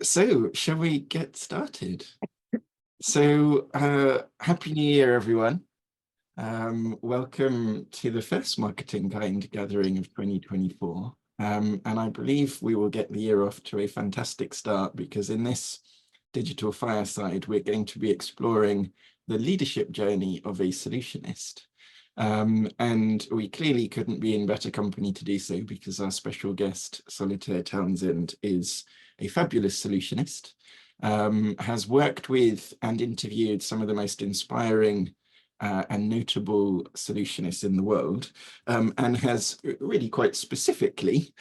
So, shall we get started? So, Happy New Year, everyone. Welcome to the first Marketing Kind gathering of 2024. And I believe we will get the year off to a fantastic start because in this digital fireside, we're going to be exploring the leadership journey of a solutionist. And we clearly couldn't be in better company to do so because our special guest, Solitaire Townsend, is a fabulous solutionist, has worked with and interviewed some of the most inspiring and notable solutionists in the world, and has really quite specifically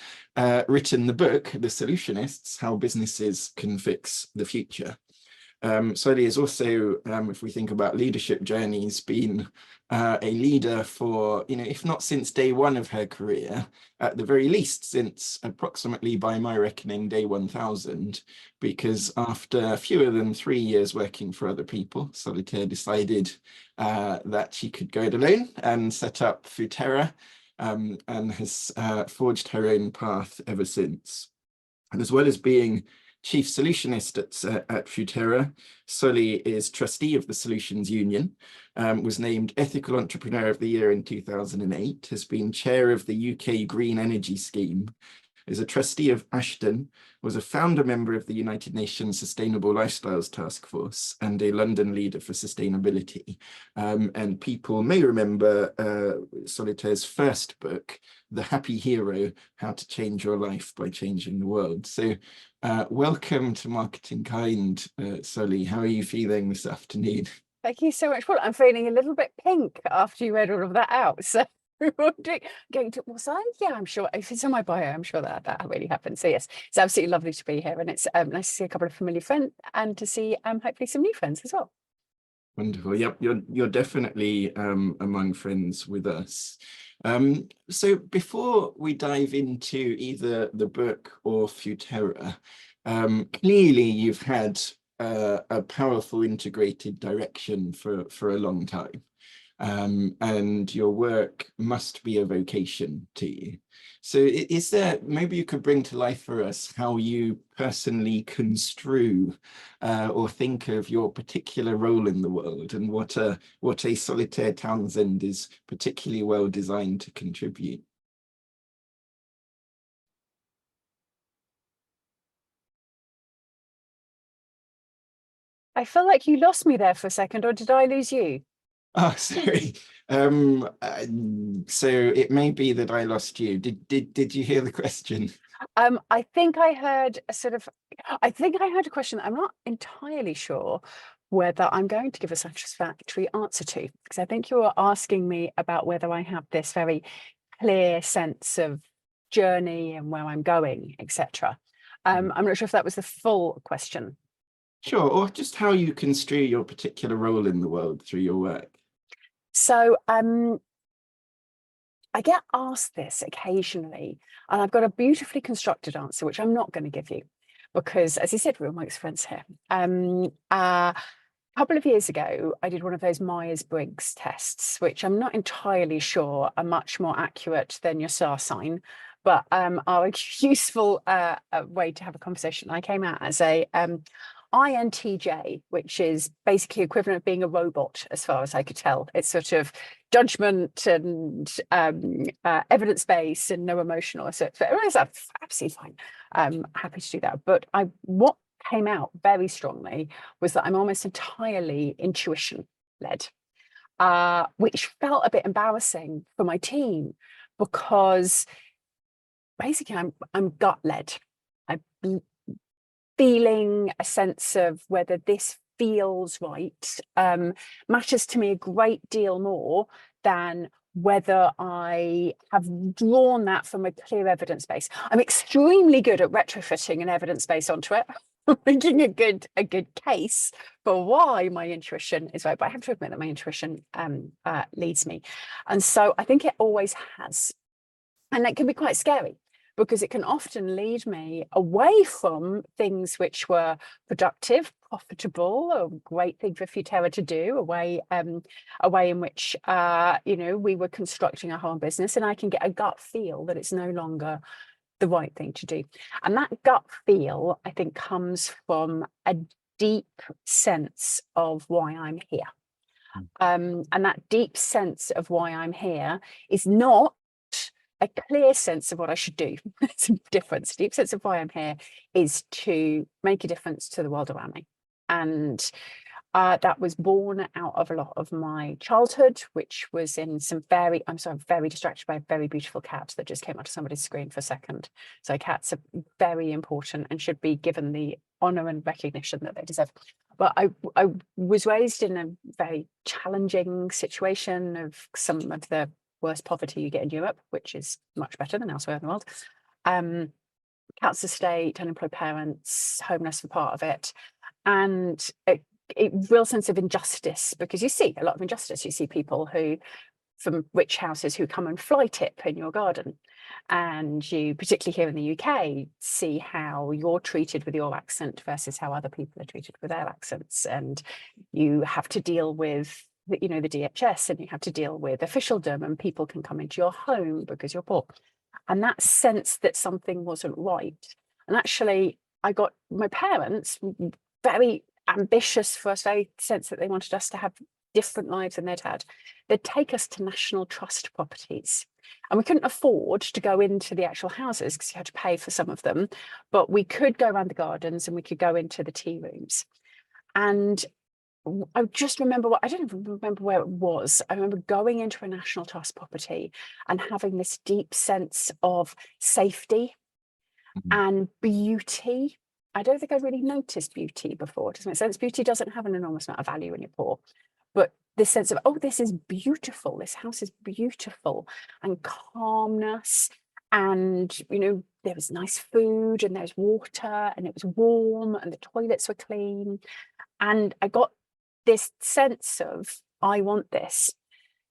written the book, The Solutionists, How Businesses Can Fix the Future. Soli is also, if we think about leadership journeys, been a leader for, if not since day one of her career, at the very least since approximately, by my reckoning, day 1000, because after fewer than 3 years working for other people, Solitaire decided that she could go it alone and set up Futerra, and has forged her own path ever since. And as well as being Chief Solutionist at Futerra, Soli is trustee of the Solutions Union, was named Ethical Entrepreneur of the Year in 2008, has been chair of the UK Green Energy Scheme, is a trustee of Ashden, was a founder member of the United Nations Sustainable Lifestyles Taskforce, and a London leader for sustainability. And people may remember Solitaire's first book, The Happy Hero, How to Change Your Life by Changing the World. So welcome to Marketing Kind, Soli. How are you feeling this afternoon? Thank you so much, Paul. I'm feeling a little bit pink after you read all of that out. So going to, yeah, I'm sure if it's on my bio, I'm sure that really happened. So yes, it's absolutely lovely to be here, and it's nice to see a couple of familiar friends and to see hopefully some new friends as well. Wonderful. Yep, you're definitely among friends with us. So before we dive into either the book or Futerra, clearly you've had a powerful integrated direction for a long time. And your work must be a vocation to you. So is there, maybe you could bring to life for us how you personally construe or think of your particular role in the world, and what a Solitaire Townsend is particularly well designed to contribute. I feel like you lost me there for a second, or did I lose you? Oh, sorry. So it may be that I lost you. Did you hear the question? I think I heard a question that I'm not entirely sure whether I'm going to give a satisfactory answer to, because I think you were asking me about whether I have this very clear sense of journey and where I'm going, etc. I'm not sure if that was the full question. Sure, or just how you construe your particular role in the world through your work. So I get asked this occasionally, and I've got a beautifully constructed answer, which I'm not going to give you, because, as you said, we're amongst friends here. A couple of years ago, I did one of those Myers-Briggs tests, which I'm not entirely sure are much more accurate than your star sign, but are a useful way to have a conversation. I came out as a INTJ, which is basically equivalent of being a robot, as far as I could tell. It's sort of judgment and evidence-based and no emotional. So it was absolutely fine. I'm happy to do that. But what came out very strongly was that I'm almost entirely intuition-led, which felt a bit embarrassing for my team, because basically I'm gut-led. Feeling a sense of whether this feels right matters to me a great deal more than whether I have drawn that from a clear evidence base. I'm extremely good at retrofitting an evidence base onto it, making a good case for why my intuition is right. But I have to admit that my intuition leads me, and so I think it always has, and that can be quite scary, because it can often lead me away from things which were productive, profitable, a great thing for Futerra to do, a way in which we were constructing our whole business, and I can get a gut feel that it's no longer the right thing to do. And that gut feel, I think, comes from a deep sense of why I'm here. And that deep sense of why I'm here is not a clear sense of what I should do. It's a difference. Deep sense of why I'm here is to make a difference to the world around me. And that was born out of a lot of my childhood, which was in some I'm very distracted by a very beautiful cat that just came onto somebody's screen for a second. So cats are very important and should be given the honour and recognition that they deserve. But I was raised in a very challenging situation of some of the worst poverty you get in Europe, which is much better than elsewhere in the world. Cat's estate, unemployed parents, homeless for part of it. And a real sense of injustice, because you see a lot of injustice. You see people who, from rich houses, who come and fly tip in your garden. And you, particularly here in the UK, see how you're treated with your accent versus how other people are treated with their accents. And you have to deal with, the DHS, and you have to deal with officialdom, and people can come into your home because you're poor. And that sense that something wasn't right. And actually, I got my parents very ambitious for us, very sense that they wanted us to have different lives than they'd had. They'd take us to national trust properties. And we couldn't afford to go into the actual houses because you had to pay for some of them. But we could go around the gardens and we could go into the tea rooms. And I just remember I don't even remember where it was. I remember going into a national trust property and having this deep sense of safety and beauty. I don't think I really noticed beauty before. Does it make sense? Beauty doesn't have an enormous amount of value when you're poor. But this sense of, oh, this is beautiful. This house is beautiful, and calmness. And, there was nice food and there's water and it was warm and the toilets were clean. And I got this sense of, I want this.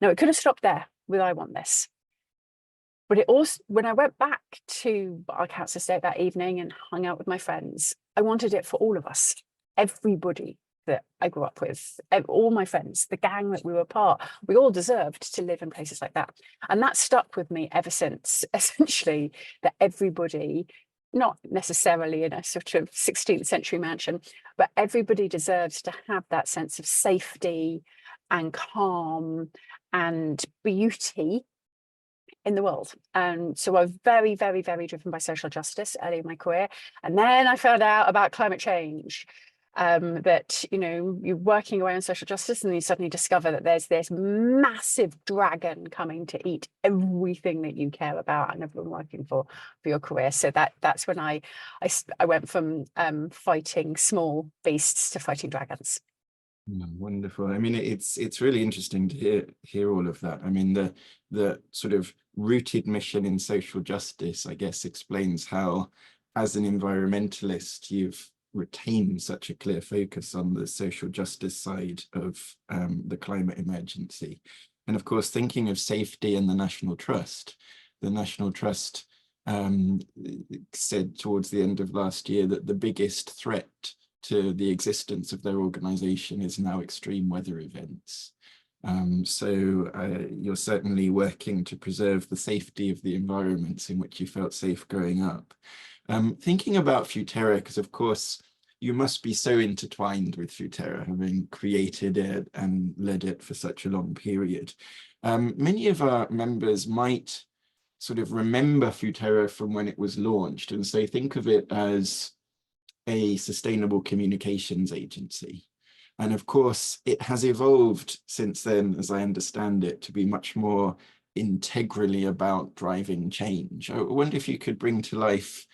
Now, it could have stopped there with I want this. But it also, when I went back to our council estate that evening and hung out with my friends, I wanted it for all of us, everybody that I grew up with, all my friends, the gang that we were part, we all deserved to live in places like that. And that stuck with me ever since, essentially, that everybody, not necessarily in a sort of 16th century mansion, but everybody deserves to have that sense of safety and calm and beauty in the world. And so I was very, very, very driven by social justice early in my career. And then I found out about climate change, that, you're working away on social justice and you suddenly discover that there's this massive dragon coming to eat everything that you care about and have been working for your career. So that's when I went from fighting small beasts to fighting dragons. Wonderful. I mean, it's really interesting to hear all of that. I mean, the sort of rooted mission in social justice, I guess, explains how, as an environmentalist, you've retained such a clear focus on the social justice side of the climate emergency. And of course, thinking of safety and the National Trust said towards the end of last year that the biggest threat to the existence of their organization is now extreme weather events. So you're certainly working to preserve the safety of the environments in which you felt safe growing up. Thinking about Futerra, because of course you must be so intertwined with Futerra, having created it and led it for such a long period. Many of our members might sort of remember Futerra from when it was launched, and so think of it as a sustainable communications agency. And of course, it has evolved since then, as I understand it, to be much more integrally about driving change. I wonder if you could bring to life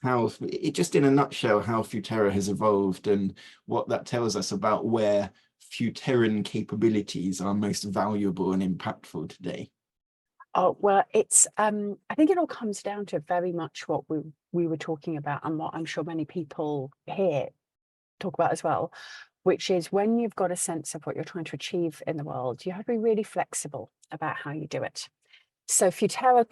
how, just in a nutshell, how Futerra has evolved and what that tells us about where Futerran capabilities are most valuable and impactful today. Oh, well, it's I think it all comes down to very much what we were talking about, and what I'm sure many people here talk about as well, which is when you've got a sense of what you're trying to achieve in the world, you have to be really flexible about how you do it. So Futerra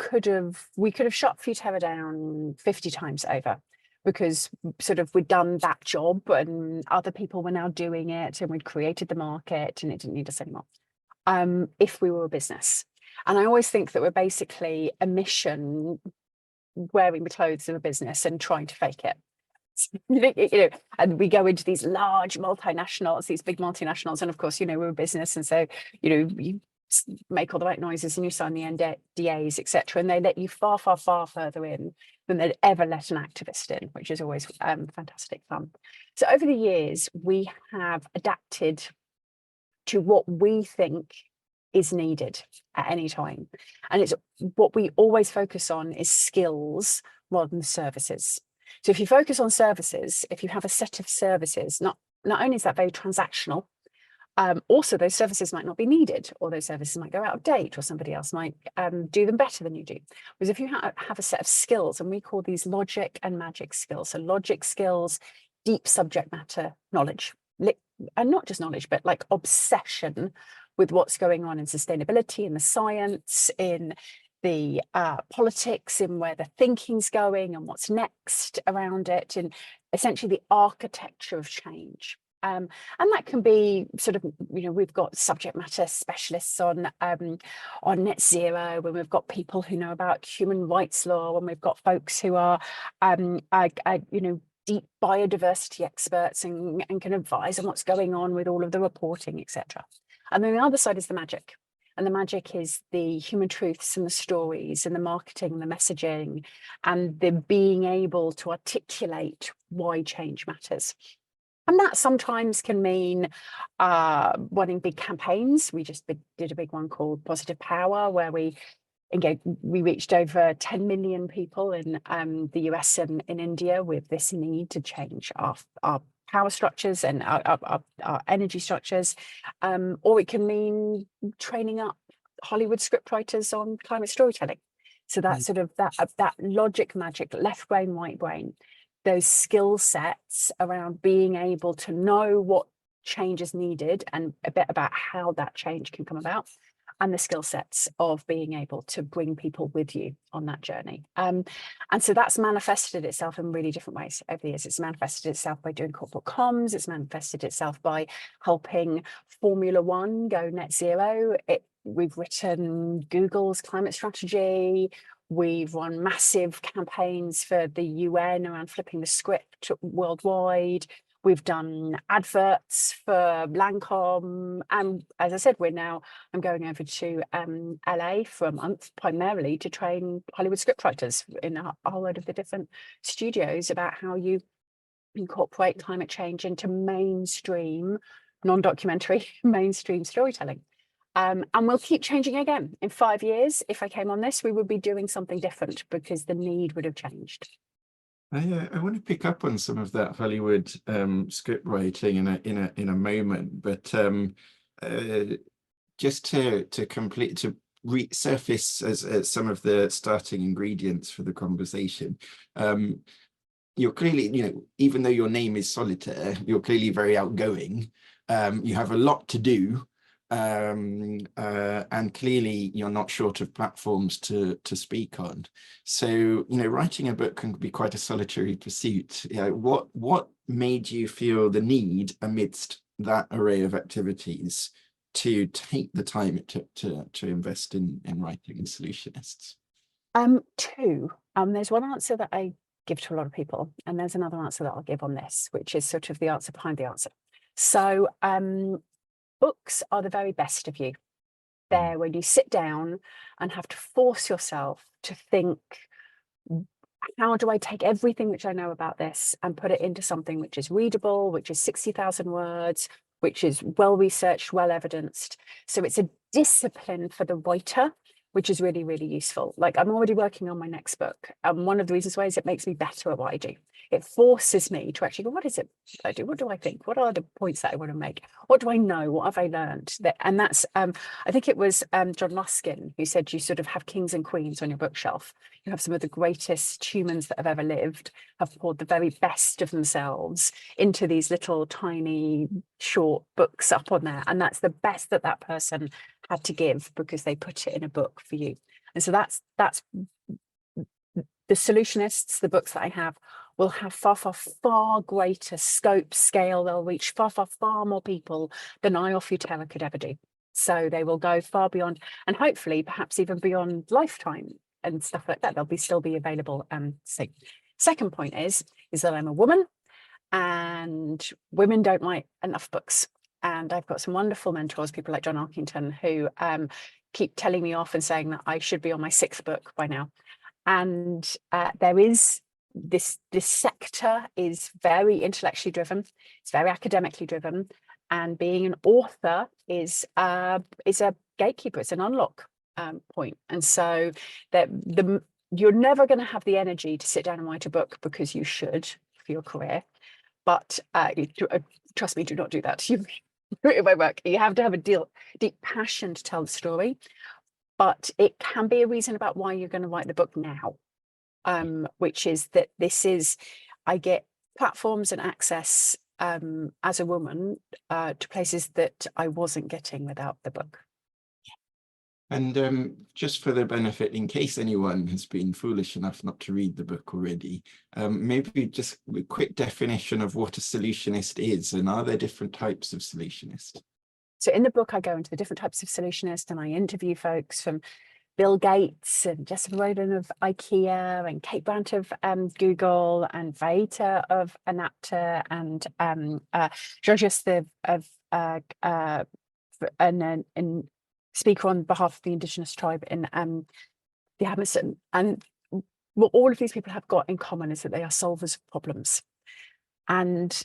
we could have shut Futerra down 50 times over, because sort of we'd done that job and other people were now doing it and we'd created the market and it didn't need us anymore, if we were a business. And I always think that we're basically a mission wearing the clothes of a business and trying to fake it. And we go into these large multinationals, these big multinationals, and of course, we're a business, and so you make all the right noises and you sign the NDAs, etc., and they let you far further in than they'd ever let an activist in, which is always fantastic fun. So over the years, we have adapted to what we think is needed at any time, and it's what we always focus on is skills rather than services. So if you focus on services, if you have a set of services, not only is that very transactional, also those services might not be needed, or those services might go out of date, or somebody else might do them better than you do. Whereas if you have a set of skills, and we call these logic and magic skills. So logic skills, deep subject matter knowledge, and not just knowledge, but like obsession with what's going on in sustainability, in the science, in the politics, in where the thinking's going and what's next around it, and essentially the architecture of change. And that can be sort of, we've got subject matter specialists on net zero, when we've got people who know about human rights law, when we've got folks who are, deep biodiversity experts and can advise on what's going on with all of the reporting, etc. And then the other side is the magic. And the magic is the human truths and the stories and the marketing, the messaging, and the being able to articulate why change matters. And that sometimes can mean running big campaigns. We just did a big one called Positive Power, where we reached over 10 million people in the US and in India with this need to change our power structures and our energy structures. Or it can mean training up Hollywood scriptwriters on climate storytelling. So that's sort of that logic, magic, left brain, right brain, those skill sets around being able to know what change is needed and a bit about how that change can come about, and the skill sets of being able to bring people with you on that journey. And so that's manifested itself in really different ways over the years. It's manifested itself by doing corporate comms. It's manifested itself by helping Formula One go net zero. We've written Google's climate strategy. We've run massive campaigns for the UN around flipping the script worldwide. We've done adverts for Lancome. And as I said, I'm going over to LA for a month, primarily to train Hollywood scriptwriters in a whole load of the different studios about how you incorporate climate change into mainstream, non-documentary, mainstream storytelling. And we'll keep changing again. In 5 years, if I came on this, we would be doing something different because the need would have changed. I want to pick up on some of that Hollywood script writing in a moment, but just to resurface as some of the starting ingredients for the conversation. You're clearly, even though your name is Solitaire, you're clearly very outgoing. You have a lot to do. And clearly you're not short of platforms to speak on. So, writing a book can be quite a solitary pursuit. What made you feel the need amidst that array of activities to take the time it took to invest in writing in Solutionists? Two. There's one answer that I give to a lot of people, and there's another answer that I'll give on this, which is sort of the answer behind the answer. So, books are the very best of you. They're when you sit down and have to force yourself to think, how do I take everything which I know about this and put it into something which is readable, which is 60,000 words, which is well-researched, well-evidenced. So it's a discipline for the writer, which is really, really useful. Like, I'm already working on my next book. And one of the reasons why is it makes me better at what I do. It forces me to actually go, what is it I do? What do I think? What are the points that I want to make? What do I know? What have I learned? And that's, I think it was John Ruskin who said, you sort of have kings and queens on your bookshelf. You have some of the greatest humans that have ever lived, have poured the very best of themselves into these little tiny short books up on there. And that's the best that that person had to give because they put it in a book for you. And so that's the Solutionists, the books that I have, will have far greater scope, scale. They'll reach far more people than I or Futerra could ever do. So they will go far beyond, and hopefully perhaps even beyond lifetime and stuff like that. They'll still be available soon. Second point is that I'm a woman, and women don't write enough books. And I've got some wonderful mentors, people like John Arkington, who keep telling me off and saying that I should be on my 6th book by now. And there is this sector is very intellectually driven, it's very academically driven, and being an author is a gatekeeper, it's an unlock point. And so that you're never going to have the energy to sit down and write a book because you should for your career. But trust me, do not do that. It won't work. You have to have a deep passion to tell the story, but it can be a reason about why you're going to write the book now, which is that I get platforms and access as a woman to places that I wasn't getting without the book. And just for the benefit, in case anyone has been foolish enough not to read the book already, maybe just a quick definition of what a solutionist is, and are there different types of solutionist? So in the book, I go into the different types of solutionist, and I interview folks from Bill Gates and Jessica Roden of IKEA and Kate Brandt of Google and Vaita of Anapta and Georgios and speaker on behalf of the indigenous tribe in the Amazon. And what all of these people have got in common is that they are solvers of problems. And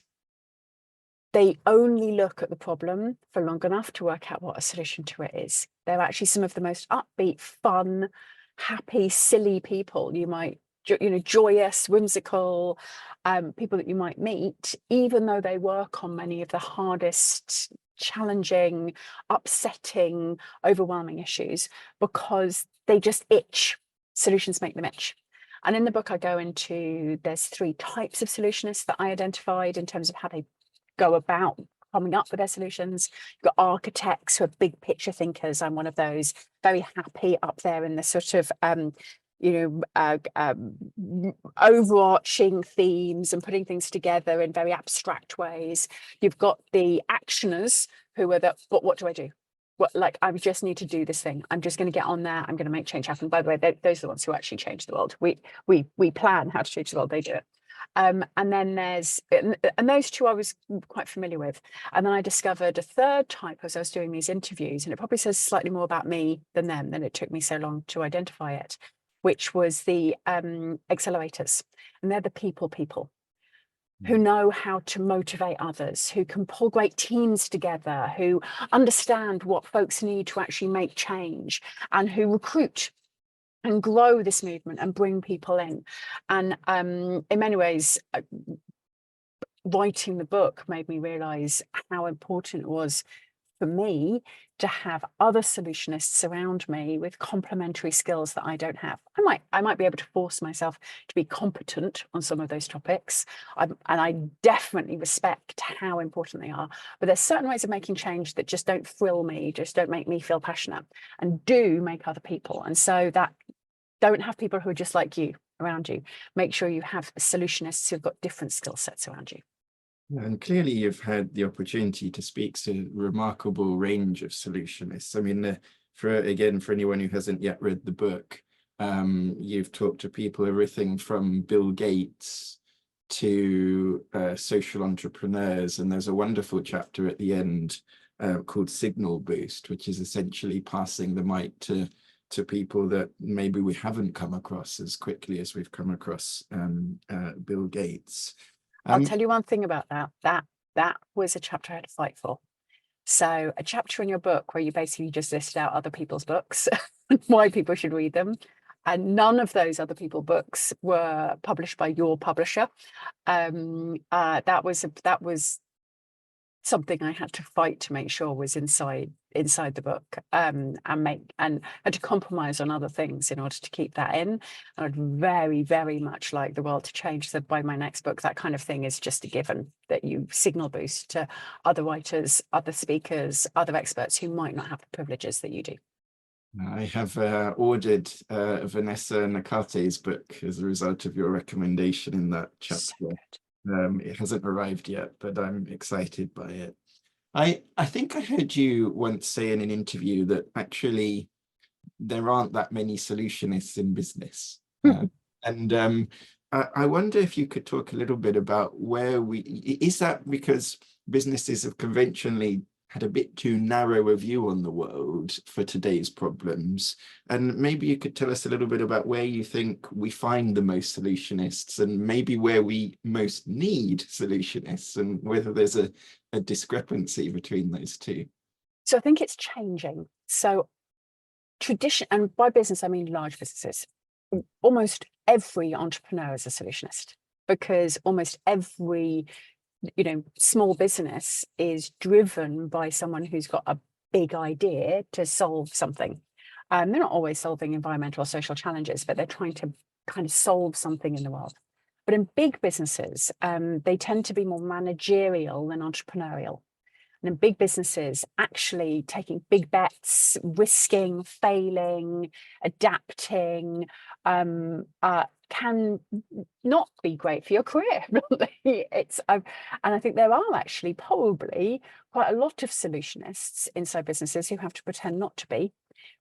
they only look at the problem for long enough to work out what a solution to it is. They're actually some of the most upbeat, fun, happy, silly people you might, joyous, whimsical people that you might meet, even though they work on many of the hardest, challenging, upsetting, overwhelming issues, because they just itch. Solutions make them itch. And in the book, I go into, there's 3 types of solutionists that I identified in terms of how they go about coming up with their solutions. You've got architects who are big picture thinkers. I'm one of those, very happy up there in the sort of overarching themes and putting things together in very abstract ways. You've got the actioners who are but what do I do? I just need to do this thing. I'm just going to get on there. I'm going to make change happen. By the way, those are the ones who actually change the world. We plan how to change the world. They do it. And then and those 2 I was quite familiar with. And then I discovered a 3rd type as I was doing these interviews, and it probably says slightly more about me than them, than it took me so long to identify it, which was the accelerators. And they're the people who know how to motivate others, who can pull great teams together, who understand what folks need to actually make change, and who recruit and grow this movement and bring people in. And in many ways, writing the book made me realize how important it was for me to have other solutionists around me with complementary skills that I don't have. I might be able to force myself to be competent on some of those topics, and I definitely respect how important they are, but there's certain ways of making change that just don't thrill me, just don't make me feel passionate, and do make other people. And so that don't have people who are just like you around you. Make sure you have solutionists who've got different skill sets around you. And clearly you've had the opportunity to speak to a remarkable range of solutionists. I mean, for anyone who hasn't yet read the book, you've talked to people, everything from Bill Gates to social entrepreneurs. And there's a wonderful chapter at the end called Signal Boost, which is essentially passing the mic to people that maybe we haven't come across as quickly as we've come across Bill Gates. I'll tell you one thing about that. That was a chapter I had to fight for. So a chapter in your book where you basically just listed out other people's books and why people should read them. And none of those other people's books were published by your publisher. That was something I had to fight to make sure was inside the book, and had to compromise on other things in order to keep that in. I'd very, very much like the world to change, so by my next book, that kind of thing is just a given, that you signal boost to other writers, other speakers, other experts who might not have the privileges that you do. I have ordered Vanessa Nakate's book as a result of your recommendation in that chapter. So it hasn't arrived yet, but I'm excited by it. I think I heard you once say in an interview that actually there aren't that many solutionists in business. Mhm. I wonder if you could talk a little bit about is that because businesses have conventionally had a bit too narrow a view on the world for today's problems? And maybe you could tell us a little bit about where you think we find the most solutionists, and maybe where we most need solutionists, and whether there's a discrepancy between those two. So I think it's changing. So tradition, and by business, I mean large businesses. Almost every entrepreneur is a solutionist, because almost every small business is driven by someone who's got a big idea to solve something. They're not always solving environmental or social challenges, but they're trying to kind of solve something in the world. But in big businesses, they tend to be more managerial than entrepreneurial. And in big businesses, actually taking big bets, risking, failing, adapting, can not be great for your career. Really, and I think there are actually probably quite a lot of solutionists inside businesses who have to pretend not to be,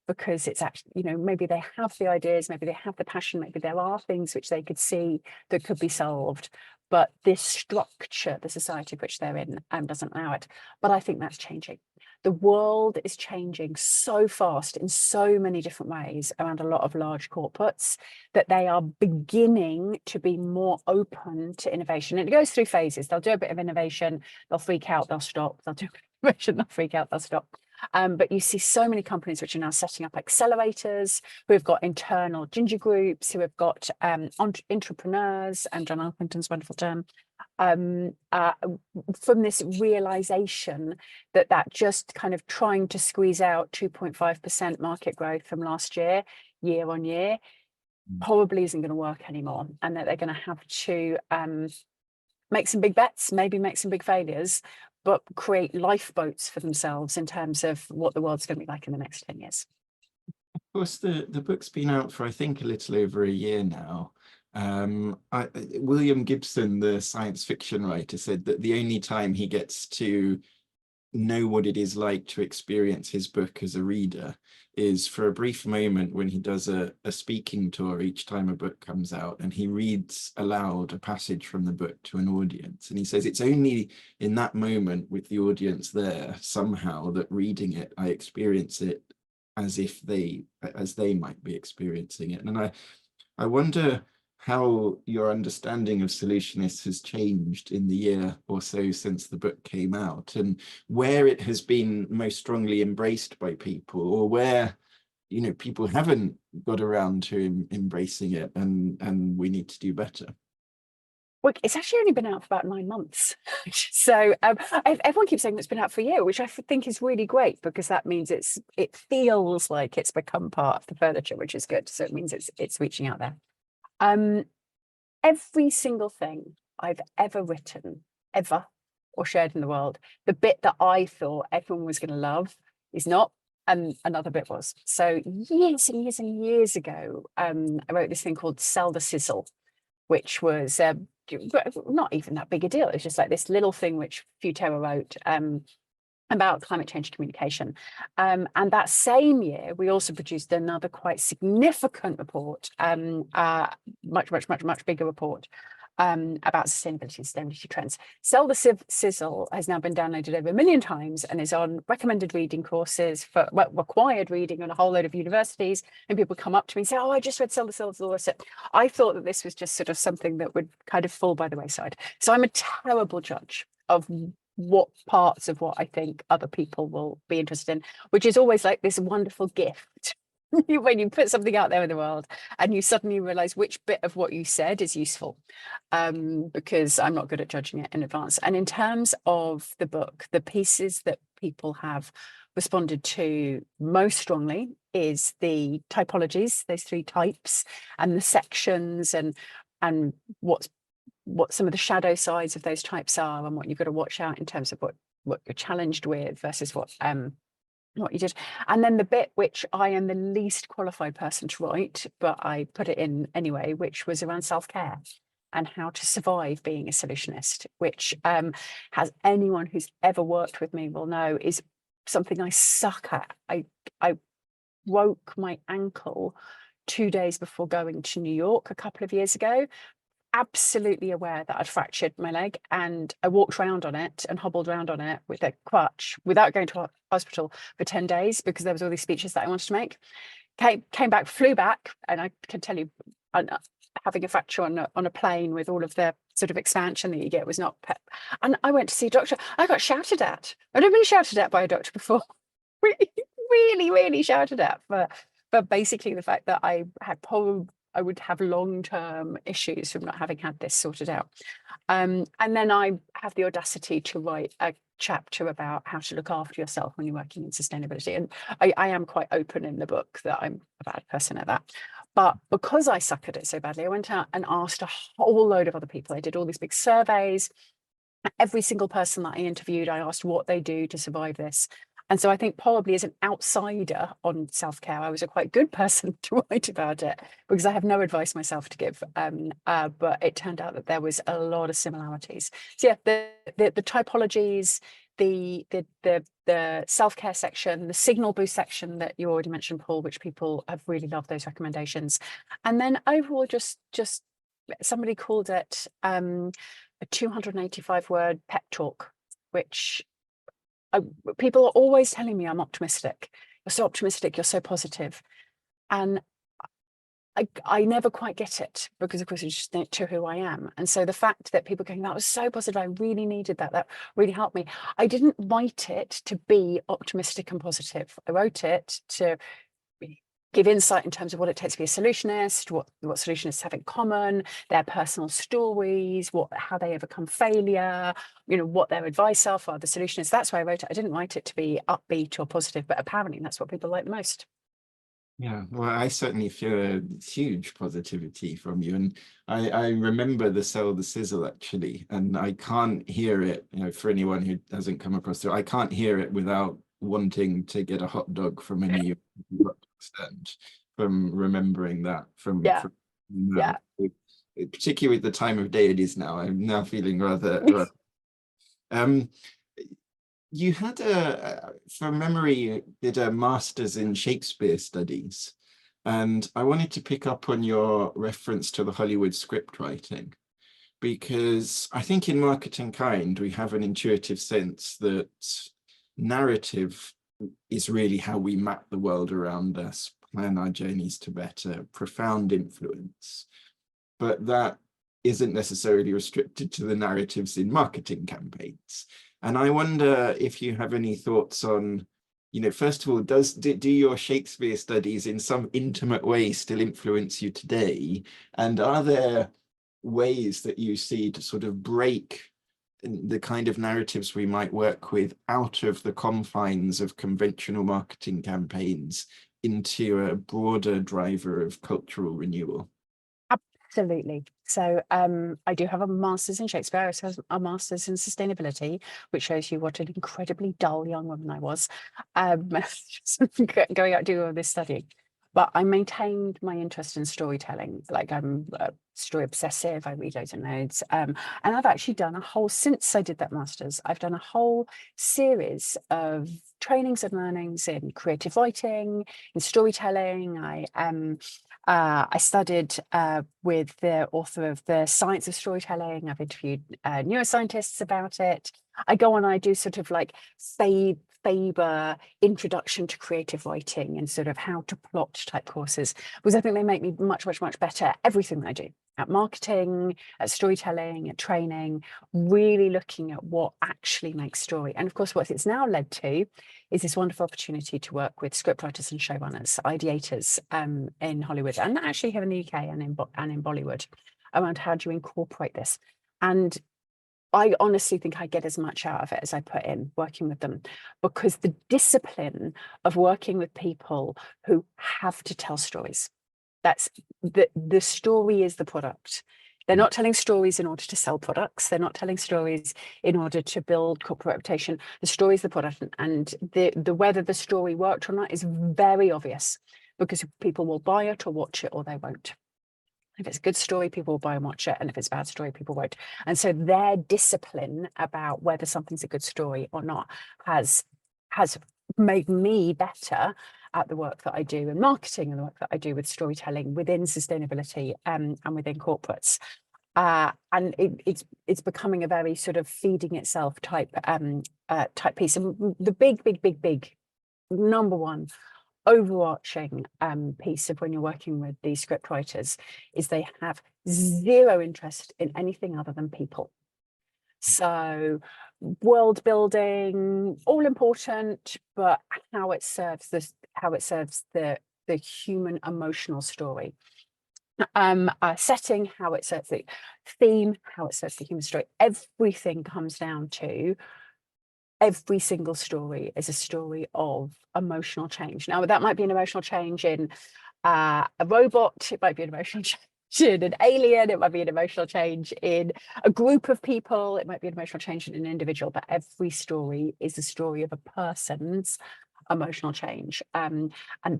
because it's actually, maybe they have the ideas, maybe they have the passion, maybe there are things which they could see that could be solved, but this structure, the society which they're in, doesn't allow it. But I think that's changing. The world is changing so fast in so many different ways around a lot of large corporates, that they are beginning to be more open to innovation. And it goes through phases. They'll do a bit of innovation, they'll freak out, they'll stop. They'll do innovation, they'll freak out, they'll stop. But you see so many companies which are now setting up accelerators, who have got internal ginger groups, who have got entrepreneurs, and John Alpington's wonderful term, from this realization that just kind of trying to squeeze out 2.5% market growth from last year on year, probably isn't going to work anymore, and that they're going to have to make some big bets, maybe make some big failures, but create lifeboats for themselves in terms of what the world's going to be like in the next 10 years. Of course, the book's been out for, I think, a little over a year now. William Gibson, the science fiction writer, said that the only time he gets to know what it is like to experience his book as a reader is for a brief moment when he does a speaking tour each time a book comes out, and he reads aloud a passage from the book to an audience. And he says it's only in that moment, with the audience there, somehow, that reading it, I experience it as they might be experiencing it. And I wonder how your understanding of solutionists has changed in the year or so since the book came out, and where it has been most strongly embraced by people, or where people haven't got around to embracing it, and we need to do better. Well, it's actually only been out for about 9 months. So everyone keeps saying it's been out for a year, which I think is really great, because that means it feels like it's become part of the furniture, which is good. So it means it's reaching out there. Every single thing I've ever written, ever, or shared in the world, the bit that I thought everyone was going to love is not, and another bit was. So years and years and years ago, I wrote this thing called Sell the Sizzle, which was not even that big a deal. It was just like this little thing which Futerra wrote about climate change communication. And that same year, we also produced another quite significant report, much bigger report, about sustainability trends. Sell the Sizzle has now been downloaded over 1 million times and is on recommended reading courses for required reading on a whole load of universities. And people come up to me and say, "Oh, I just read Sell the Sizzle." I thought that this was just sort of something that would kind of fall by the wayside. So I'm a terrible judge of what parts of what I think other people will be interested in, which is always like this wonderful gift when you put something out there in the world and you suddenly realize which bit of what you said is useful, because I'm not good at judging it in advance. And in terms of the book, the pieces that people have responded to most strongly is the typologies, those 3 types, and the sections, and what some of the shadow sides of those types are, and what you've got to watch out in terms of what you're challenged with versus what you did. And then the bit which I am the least qualified person to write, but I put it in anyway, which was around self-care and how to survive being a solutionist, which has anyone who's ever worked with me will know is something I suck at. I broke my ankle 2 days before going to New York a couple of years ago, absolutely aware that I'd fractured my leg, and I walked around on it and hobbled around on it with a crutch without going to a hospital for 10 days because there was all these speeches that I wanted to make. Came back, flew back, and I can tell you, having a fracture on a plane with all of the sort of expansion that you get was not and I went to see a doctor. I got shouted at. I'd never been shouted at by a doctor before. Really shouted at for basically the fact that I would have long-term issues from not having had this sorted out. And then I have the audacity to write a chapter about how to look after yourself when you're working in sustainability. And I am quite open in the book that I'm a bad person at that. But because I suck at it so badly, I went out and asked a whole load of other people. I did all these big surveys. Every single person that I interviewed, I asked what they do to survive this. And so I think probably as an outsider on self-care, I was a quite good person to write about it because I have no advice myself to give. But it turned out that there was a lot of similarities. So yeah, the typologies, the self-care section, the signal boost section that you already mentioned, Paul, which people have really loved those recommendations. And then overall, just somebody called it a 285-word pep talk, which people are always telling me I'm optimistic. You're so optimistic, you're so positive. And I never quite get it because, of course, it's just not to who I am. And so the fact that people are going, that was so positive, I really needed that, that really helped me. I didn't write it to be optimistic and positive. I wrote it to give insight in terms of what it takes to be a solutionist, what solutionists have in common, their personal stories, how they overcome failure, what their advice are for other solutionists. That's why I wrote it. I didn't write it to be upbeat or positive, but apparently that's what people like the most. Yeah, well, I certainly feel a huge positivity from you. And I remember the Sell the Sizzle, actually, and I can't hear it, for anyone who hasn't come across it, I can't hear it without wanting to get a hot dog from a New York stand, from remembering that from yeah. Particularly at the time of day it is now. I'm now feeling rather you had from memory, you did a master's in Shakespeare studies, and I wanted to pick up on your reference to the Hollywood script writing, because I think in Marketing Kind, we have an intuitive sense that narrative is really how we map the world around us, plan our journeys to better, profound influence. But that isn't necessarily restricted to the narratives in marketing campaigns. And I wonder if you have any thoughts on, first of all, do your Shakespeare studies in some intimate way still influence you today? And are there ways that you see to sort of break the kind of narratives we might work with out of the confines of conventional marketing campaigns into a broader driver of cultural renewal? Absolutely. So I do have a master's in Shakespeare. I also have a master's in sustainability, which shows you what an incredibly dull young woman I was, going out doing all this studying. But I maintained my interest in storytelling. Like, I'm story obsessive. I read loads and loads. And I've actually done since I did that master's, I've done a whole series of trainings and learnings in creative writing, in storytelling. I studied with the author of The Science of Storytelling. I've interviewed neuroscientists about it. I go on, I do sort of like Faber introduction to creative writing and sort of how to plot type courses, because I think they make me much better at everything that I do, at marketing, at storytelling, at training, really looking at what actually makes story. And of course, what it's now led to is this wonderful opportunity to work with scriptwriters and showrunners, ideators in Hollywood, and actually here in the UK and in Bollywood, around how do you incorporate this. And I honestly think I get as much out of it as I put in working with them, because the discipline of working with people who have to tell stories, that's the story is the product. They're not telling stories in order to sell products. They're not telling stories in order to build corporate reputation. The story is the product, and the whether the story worked or not is very obvious, because people will buy it or watch it, or they won't. If it's a good story, people will buy and watch it. And if it's a bad story, people won't. And so their discipline about whether something's a good story or not has made me better at the work that I do in marketing and the work that I do with storytelling within sustainability and within corporates. And it's becoming a very sort of feeding itself type piece. And the big number one overarching piece of when you're working with these script writers is they have zero interest in anything other than people. So world building, all important, but how it serves the human emotional story. Setting, how it serves the theme, how it serves the human story. Everything comes down to every single story is a story of emotional change. Now, that might be an emotional change in a robot, it might be an emotional change in an alien, it might be an emotional change in a group of people, it might be an emotional change in an individual, but every story is a story of a person's emotional change. And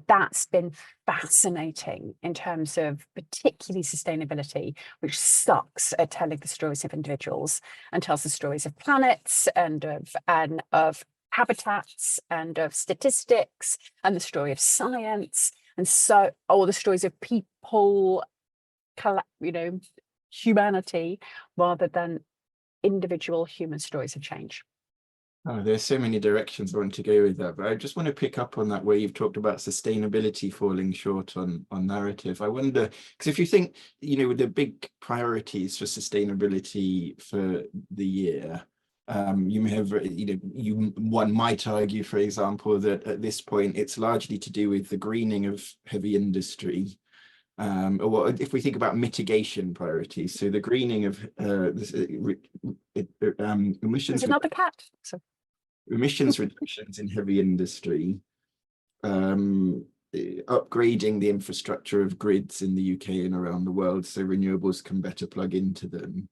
that's been fascinating in terms of particularly sustainability, which sucks at telling the stories of individuals and tells the stories of planets and of habitats and of statistics and the story of science. And so all the stories of people, humanity, rather than individual human stories of change. Oh, there's so many directions I want to go with that, but I just want to pick up on that where you've talked about sustainability falling short on narrative. I wonder, because if you think, with the big priorities for sustainability for the year, you may have, one might argue, for example, that at this point it's largely to do with the greening of heavy industry. Or if we think about mitigation priorities, so the greening of emissions. There's another cat. So. Emissions reductions in heavy industry, upgrading the infrastructure of grids in the UK and around the world so renewables can better plug into them,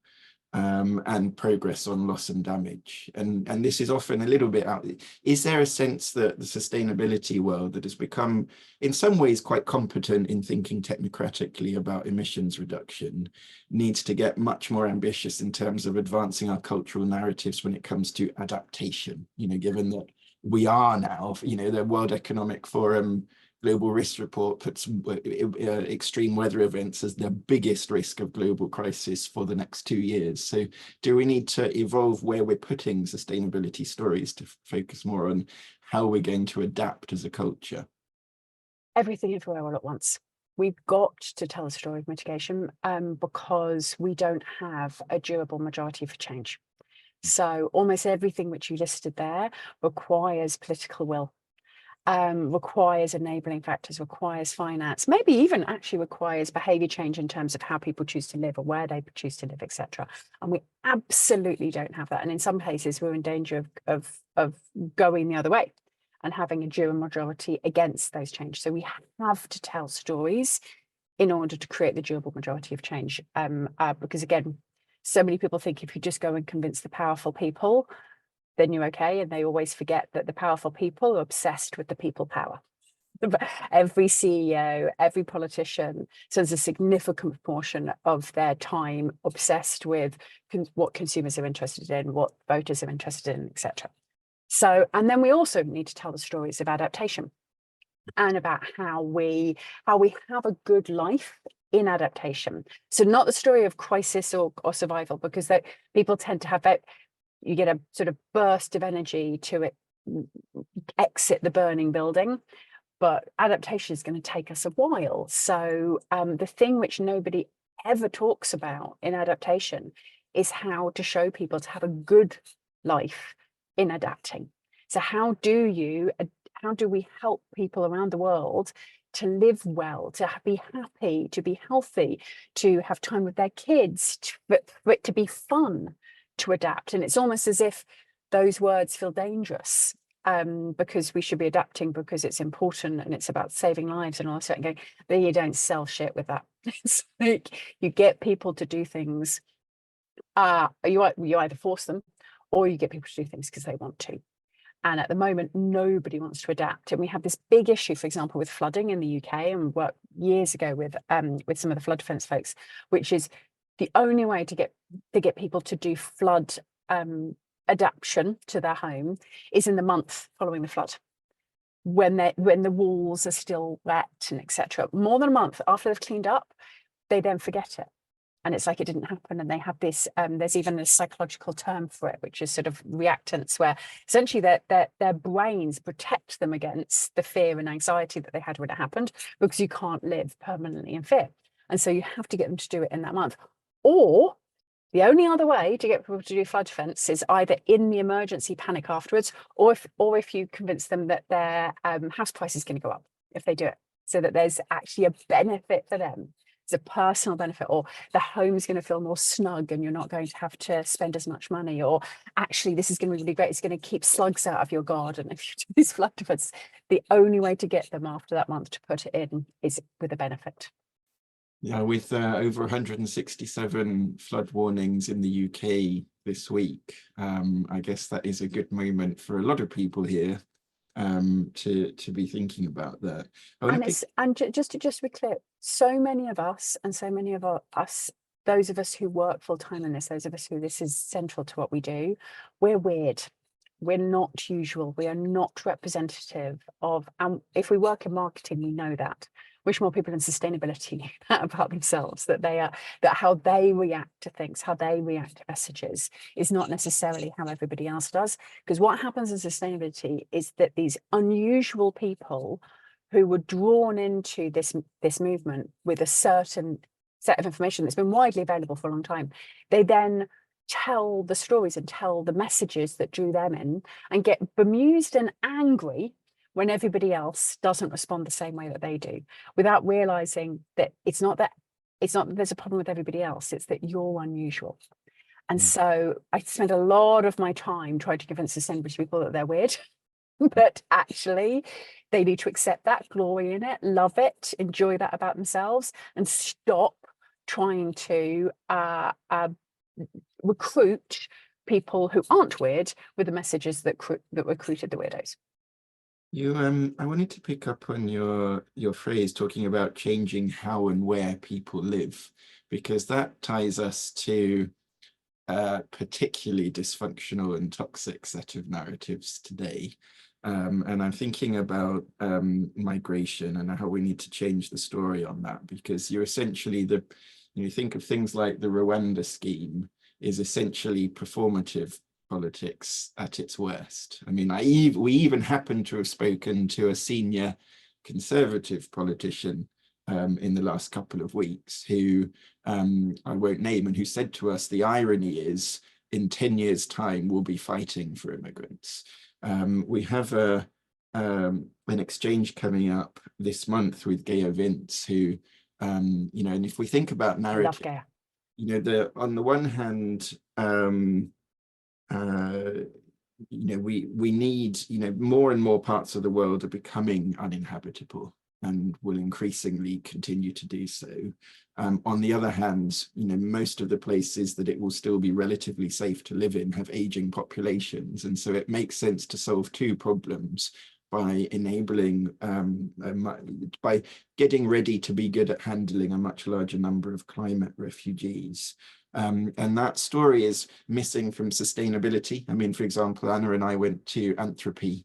and progress on loss and damage. And this is often a little bit out. Is there a sense that the sustainability world that has become in some ways quite competent in thinking technocratically about emissions reduction needs to get much more ambitious in terms of advancing our cultural narratives when it comes to adaptation, given that we are now, the World Economic Forum Global Risk Report puts extreme weather events as the biggest risk of global crisis for the next 2 years. So do we need to evolve where we're putting sustainability stories to focus more on how we're going to adapt as a culture? Everything everywhere all at once. We've got to tell a story of mitigation because we don't have a durable majority for change. So almost everything which you listed there requires political will. Requires enabling factors, requires finance, maybe even actually requires behavior change in terms of how people choose to live or where they choose to live, etc. And we absolutely don't have that. And in some cases, we're in danger of going the other way and having a durable majority against those changes. So we have to tell stories in order to create the durable majority of change. Because again, so many people think if you just go and convince the powerful people, then you're okay. And they always forget that the powerful people are obsessed with the people power. Every CEO, every politician spends a significant portion of their time obsessed with what consumers are interested in, what voters are interested in, etc. So, and then we also need to tell the stories of adaptation and about how we have a good life in adaptation. So not the story of crisis or survival, because people tend to have that. You get a sort of burst of energy to exit the burning building, but adaptation is going to take us a while. So the thing which nobody ever talks about in adaptation is how to show people to have a good life in adapting. So how do we help people around the world to live well, to be happy, to be healthy, to have time with their kids, for it to be fun, to adapt? And it's almost as if those words feel dangerous because we should be adapting because it's important and it's about saving lives and all that. And going, but you don't sell shit with that. It's like you get people to do things. You either force them or you get people to do things because they want to. And at the moment, nobody wants to adapt. And we have this big issue, for example, with flooding in the UK, and worked years ago with some of the flood defence folks, which is the only way to get people to do flood adaptation to their home is in the month following the flood. when the walls are still wet and etc. More than a month after they've cleaned up, they then forget it. And it's like it didn't happen. And they have this, there's even a psychological term for it, which is sort of reactance, where essentially their brains protect them against the fear and anxiety that they had when it happened, because you can't live permanently in fear. And so you have to get them to do it in that month. Or the only other way to get people to do flood defense is either in the emergency panic afterwards, or if you convince them that their house price is going to go up if they do it, so that there's actually a benefit for them. It's a personal benefit, or the home's going to feel more snug and you're not going to have to spend as much money, or actually this is going to be really great, it's going to keep slugs out of your garden if you do these flood defense. The only way to get them after that month to put it in is with a benefit. Yeah, with over 167 flood warnings in the UK this week, I guess that is a good moment for a lot of people here to be thinking about that. Just to be clear, so many of us, those of us who work full time in this, those of us who this is central to what we do, we're weird. We're not usual. We are not representative of, and if we work in marketing, we know that. Wish more people in sustainability knew that about themselves, that how they react to things, how they react to messages is not necessarily how everybody else does. Because what happens in sustainability is that these unusual people who were drawn into this movement with a certain set of information that's been widely available for a long time, they then tell the stories and tell the messages that drew them in, and get bemused and angry when everybody else doesn't respond the same way that they do, without realizing that it's not that there's a problem with everybody else, it's that you're unusual. And so I spend a lot of my time trying to convince sustainability people that they're weird, but actually they need to accept that, glory in it, love it, enjoy that about themselves, and stop trying to recruit people who aren't weird with the messages that recruited the weirdos. I wanted to pick up on your phrase talking about changing how and where people live, because that ties us to a particularly dysfunctional and toxic set of narratives today. And I'm thinking about migration and how we need to change the story on that, because you're essentially you think of things like the Rwanda scheme is essentially performative politics at its worst. I mean, we even happen to have spoken to a senior Conservative politician in the last couple of weeks who I won't name, and who said to us, the irony is in 10 years' time, we'll be fighting for immigrants. We have an exchange coming up this month with Gaia Vince, who, and if we think about narrative, on the one hand, we need, more and more parts of the world are becoming uninhabitable and will increasingly continue to do so. On the other hand, most of the places that it will still be relatively safe to live in have aging populations. And so it makes sense to solve two problems by enabling, by getting ready to be good at handling a much larger number of climate refugees. And that story is missing from sustainability. I mean, for example, Anna and I went to Anthropy.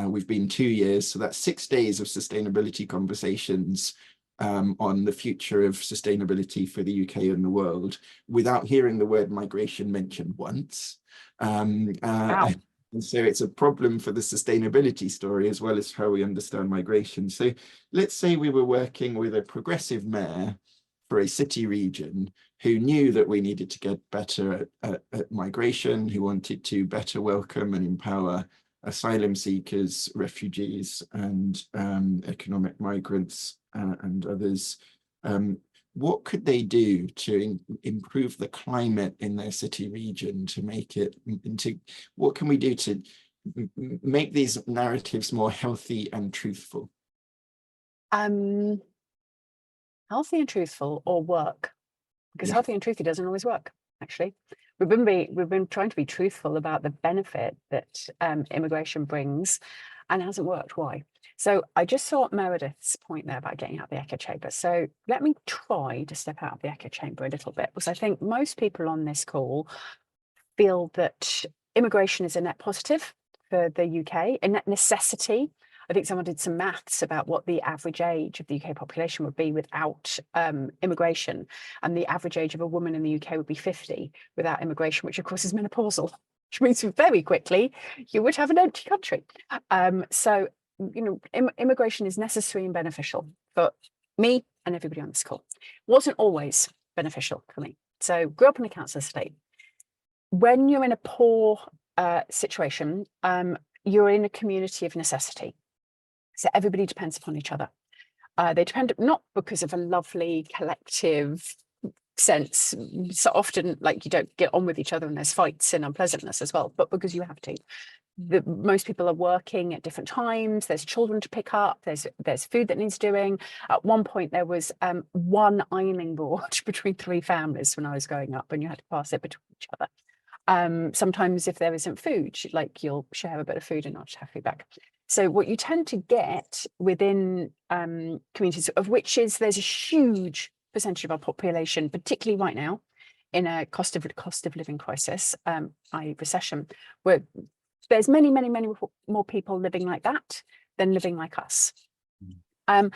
We've been 2 years, so that's 6 days of sustainability conversations on the future of sustainability for the UK and the world, without hearing the word migration mentioned once. Wow. And so it's a problem for the sustainability story as well as how we understand migration. So let's say we were working with a progressive mayor for a city region who knew that we needed to get better at migration, who wanted to better welcome and empower asylum seekers, refugees, and economic migrants and others. What could they do to improve the climate in their city region, to make it into, what can we do to make these narratives more healthy and truthful? Healthy and truthful, or work, because healthy and truthful doesn't always work. Actually, we've been trying to be truthful about the benefit that immigration brings, and it hasn't worked. Why? So I just saw Meredith's point there about getting out of the echo chamber. So let me try to step out of the echo chamber a little bit, because I think most people on this call feel that immigration is a net positive for the UK, a net necessity. I think someone did some maths about what the average age of the UK population would be without immigration, and the average age of a woman in the UK would be 50 without immigration, which of course is menopausal, which means very quickly you would have an empty country. So, you know, immigration is necessary and beneficial for me and everybody on this call. Wasn't always beneficial for me. So grew up in a council estate. When you're in a poor situation, you're in a community of necessity. So everybody depends upon each other. They depend not because of a lovely collective sense. So often, like, you don't get on with each other and there's fights and unpleasantness as well, but because you have to. Most people are working at different times. There's children to pick up. There's food that needs doing. At one point, there was one ironing board between 3 families when I was growing up, and you had to pass it between each other. Sometimes if there isn't food, like, you'll share a bit of food and not have food back. So what you tend to get within communities, of which is there's a huge percentage of our population, particularly right now, in a cost of living crisis, i.e. recession, where there's many more people living like that than living like us. So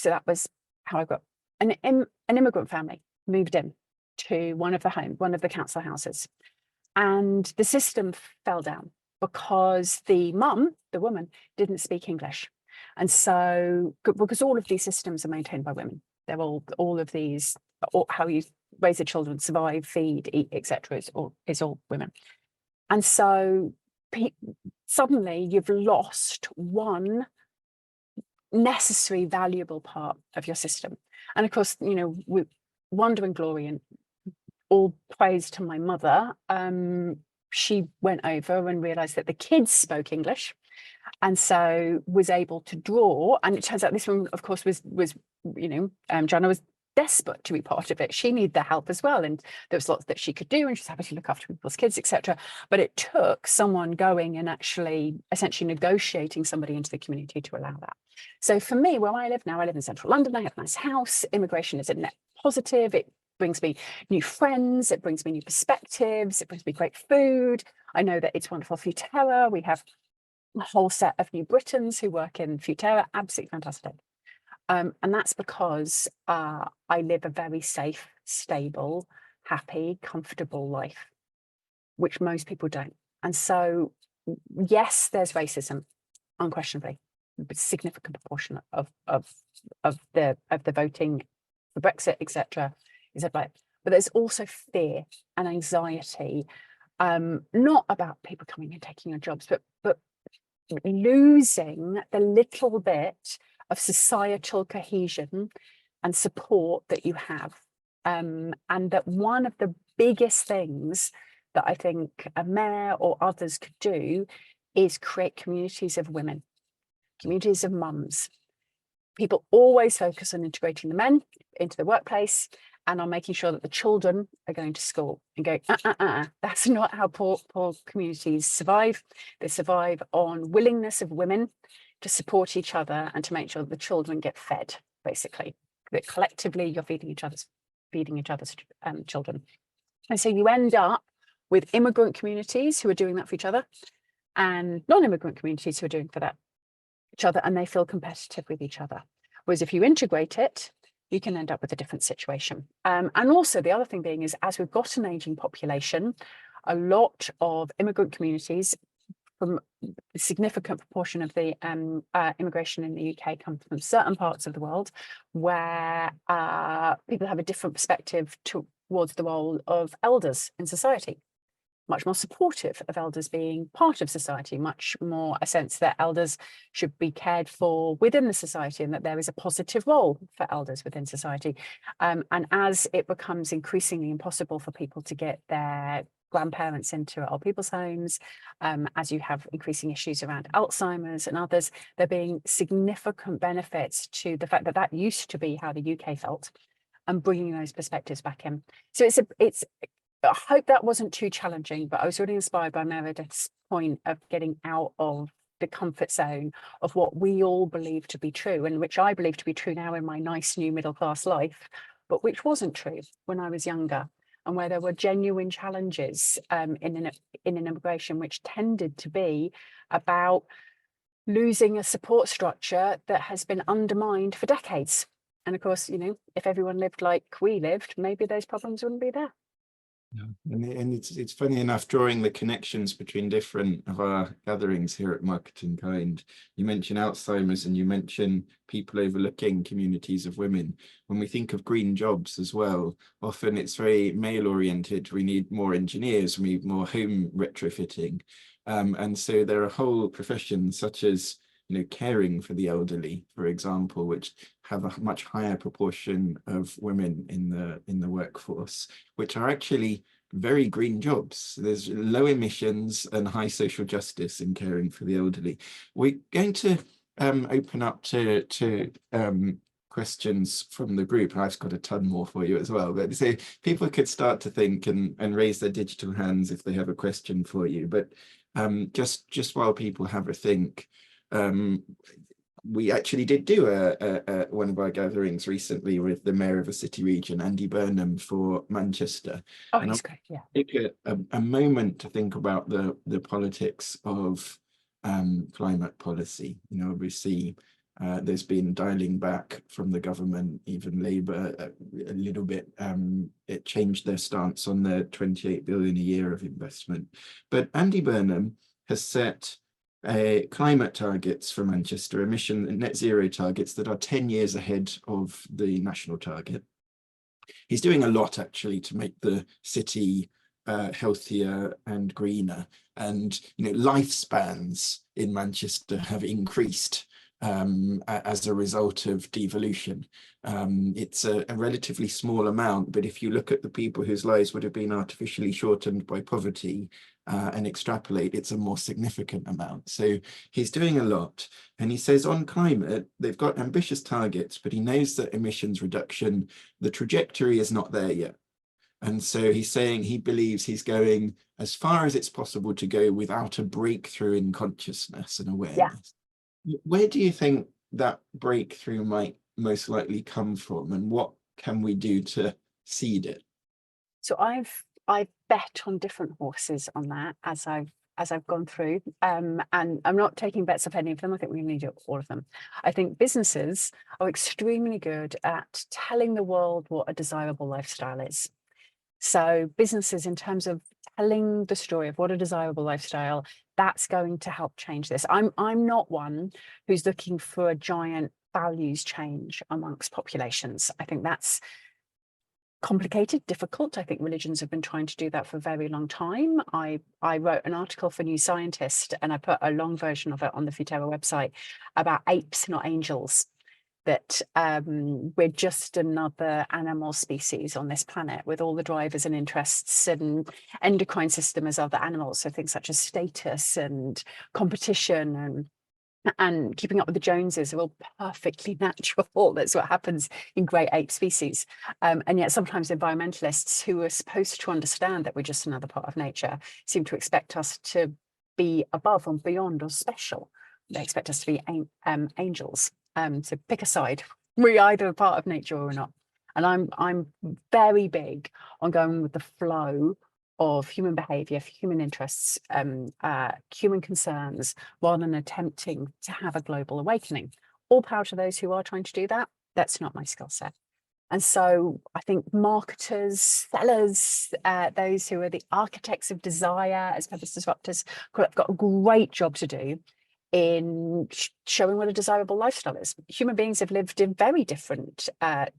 that was how I grew up. An immigrant family moved in to one of the council houses, and the system fell down because the woman, didn't speak English. And so, because all of these systems are maintained by women, they're all of these, how you raise the children, survive, feed, eat, etc., is all women. And so suddenly you've lost one necessary, valuable part of your system. And of course, you know, with wonder and glory and all praise to my mother, she went over and realized that the kids spoke English, and so was able to draw. And it turns out this one, of course, was you know, Joanna was desperate to be part of it. She needed the help as well, and there was lots that she could do, and she's happy to look after people's kids, etc. But it took someone going and actually essentially negotiating somebody into the community to allow that. So for me, where I live now, I live in central London. I have a nice house. Immigration is a net positive. It brings me new friends, it brings me new perspectives, it brings me great food. I know that it's wonderful Futerra. We have a whole set of new Britons who work in Futerra, absolutely fantastic. And that's because I live a very safe, stable, happy, comfortable life, which most people don't. And so, yes, there's racism, unquestionably, a significant proportion of the voting for Brexit, etc. is about, but there's also fear and anxiety, not about people coming and taking your jobs, but losing the little bit of societal cohesion and support that you have. And that one of the biggest things that I think a mayor or others could do is create communities of women, communities of mums. People always focus on integrating the men into the workplace and on making sure that the children are going to school, and go, that's not how poor communities survive. They survive on willingness of women to support each other and to make sure that the children get fed, basically, that collectively you're feeding each other's children. And so you end up with immigrant communities who are doing that for each other, and non-immigrant communities who are doing for that each other, and they feel competitive with each other. Whereas if you integrate it, you can end up with a different situation. And also the other thing being is, as we've got an aging population, a lot of immigrant communities, from a significant proportion of the immigration in the UK, comes from certain parts of the world where people have a different perspective towards the role of elders in society. Much more supportive of elders being part of society, much more a sense that elders should be cared for within the society, and that there is a positive role for elders within society. And as it becomes increasingly impossible for people to get their grandparents into old people's homes, as you have increasing issues around Alzheimer's and others, there being significant benefits to the fact that that used to be how the UK felt, and bringing those perspectives back in. So it's I hope that wasn't too challenging, but I was really inspired by Meredith's point of getting out of the comfort zone of what we all believe to be true, and which I believe to be true now in my nice new middle class life, but which wasn't true when I was younger, and where there were genuine challenges in an immigration, which tended to be about losing a support structure that has been undermined for decades. And of course, you know, if everyone lived like we lived, maybe those problems wouldn't be there. Yeah. And it's funny enough, drawing the connections between different of our gatherings here at Marketing Kind. You mention Alzheimer's and you mention people overlooking communities of women. When we think of green jobs as well, often it's very male oriented. We need more engineers, we need more home retrofitting. And so there are whole professions such as, you know, caring for the elderly, for example, which have a much higher proportion of women in the workforce, which are actually very green jobs. There's low emissions and high social justice in caring for the elderly. We're going to open up to questions from the group. I've got a ton more for you as well, but so people could start to think and raise their digital hands if they have a question for you. But just while people have a think, we actually did do one of our gatherings recently with the mayor of a city region, Andy Burnham, for Manchester. Oh, And he's great, yeah. take a moment to think about the politics of climate policy. You know, obviously there's been dialing back from the government, even Labour a little bit. It changed their stance on the 28 billion a year of investment. But Andy Burnham has set climate targets for Manchester, emission and net zero targets that are 10 years ahead of the national target. He's doing a lot actually to make the city healthier and greener, and you know, lifespans in Manchester have increased as a result of devolution. It's a relatively small amount, but if you look at the people whose lives would have been artificially shortened by poverty and extrapolate, it's a more significant amount. So he's doing a lot. And he says on climate, they've got ambitious targets, but he knows that emissions reduction, the trajectory is not there yet. And so he's saying he believes he's going as far as it's possible to go without a breakthrough in consciousness and awareness. Yeah. Where do you think that breakthrough might most likely come from, and what can we do to seed it? So I've bet on different horses on that as I've gone through, and I'm not taking bets of any of them. I think we need all of them. I think businesses are extremely good at telling the world what a desirable lifestyle is. So businesses, in terms of telling the story of what a desirable lifestyle, that's going to help change this. I'm not one who's looking for a giant values change amongst populations. I think that's complicated, difficult. I think religions have been trying to do that for a very long time. I wrote an article for New Scientist, and I put a long version of it on the Futerra website about apes, not angels. That we're just another animal species on this planet with all the drivers and interests and endocrine system as other animals. So things such as status and competition and keeping up with the Joneses are all perfectly natural. That's what happens in great ape species. And yet sometimes environmentalists who are supposed to understand that we're just another part of nature seem to expect us to be above and beyond or special. They expect us to be angels. So pick a side. We're either a part of nature or we're not. And I'm very big on going with the flow of human behavior, human interests, human concerns, rather than attempting to have a global awakening. All power to those who are trying to do that. That's not my skill set. And so I think marketers, sellers, those who are the architects of desire, as purpose disruptors, have got a great job to do in showing what a desirable lifestyle is. Human beings have lived in very different